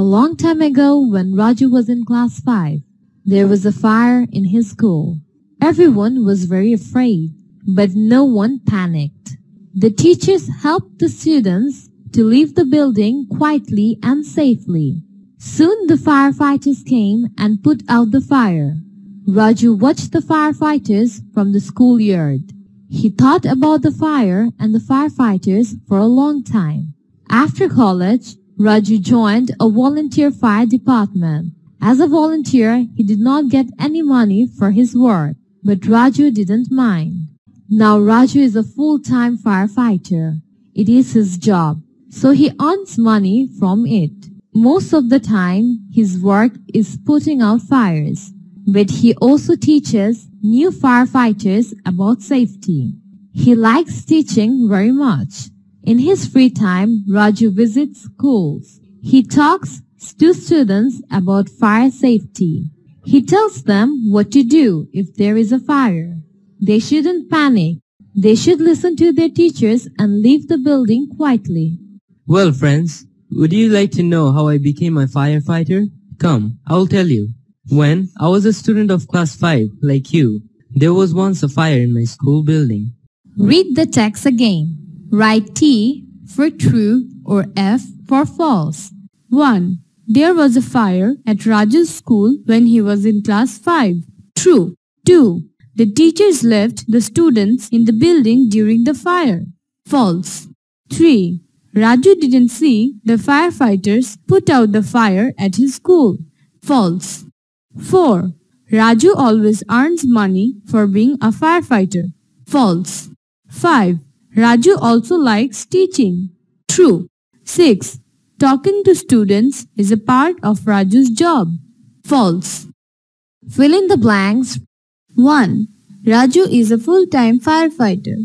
long time ago, when Raju was in class 5, there was a fire in his school. Everyone was very afraid, but no one panicked. The teachers helped the students to leave the building quietly and safely. Soon the firefighters came and put out the fire. Raju watched the firefighters from the schoolyard. He thought about the fire and the firefighters for a long time. After college, Raju joined a volunteer fire department. As a volunteer, he did not get any money for his work, but Raju didn't mind. Now Raju is a full-time firefighter. It is his job, so he earns money from it. Most of the time, his work is putting out fires, but he also teaches new firefighters about safety. He likes teaching very much. In his free time, Raju visits schools. He talks to students about fire safety. He tells them what to do if there is a fire. They shouldn't panic. They should listen to their teachers and leave the building quietly. Well, friends, would you like to know how I became a firefighter? Come, I'll tell you. When I was a student of class 5, like you, there was once a fire in my school building. Read the text again. Write T for true or F for false. 1. There was a fire at Raju's school when he was in class 5. True. 2. The teachers left the students in the building during the fire. False. 3. Raju didn't see the firefighters put out the fire at his school. False. 4. Raju always earns money for being a firefighter. False. 5. Raju also likes teaching. True. 6. Talking to students is a part of Raju's job. False. Fill in the blanks. 1. Raju is a full-time firefighter.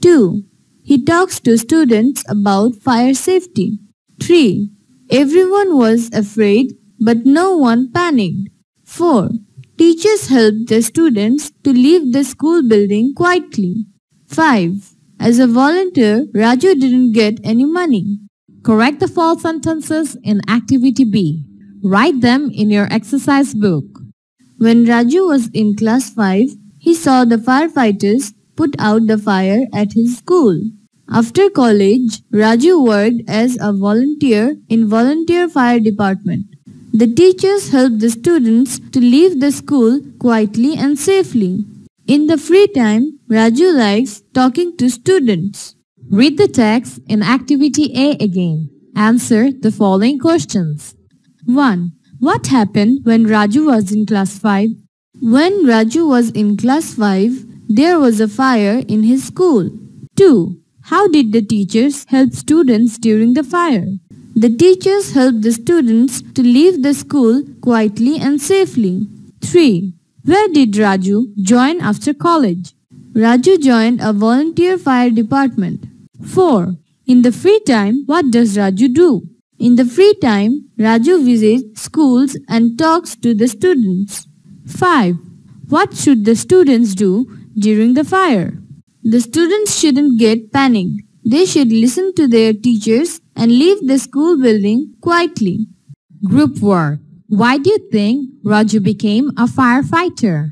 2. He talks to students about fire safety. 3. Everyone was afraid, but no one panicked. 4. Teachers helped the students to leave the school building quietly. 5. As a volunteer, Raju didn't get any money. Correct the false sentences in Activity B. Write them in your exercise book. When Raju was in class 5, he saw the firefighters put out the fire at his school. After college, Raju worked as a volunteer in volunteer fire department. The teachers helped the students to leave the school quietly and safely. In the free time, Raju likes talking to students. Read the text in Activity A again. Answer the following questions. 1. What happened when Raju was in class 5? When Raju was in class 5, there was a fire in his school. 2. How did the teachers help students during the fire? The teachers helped the students to leave the school quietly and safely. 3. Where did Raju join after college? Raju joined a volunteer fire department. 4. In the free time, what does Raju do? In the free time, Raju visits schools and talks to the students. 5. What should the students do during the fire? The students shouldn't get panicked. They should listen to their teachers and leave the school building quietly. Group work. Why do you think Raju became a firefighter?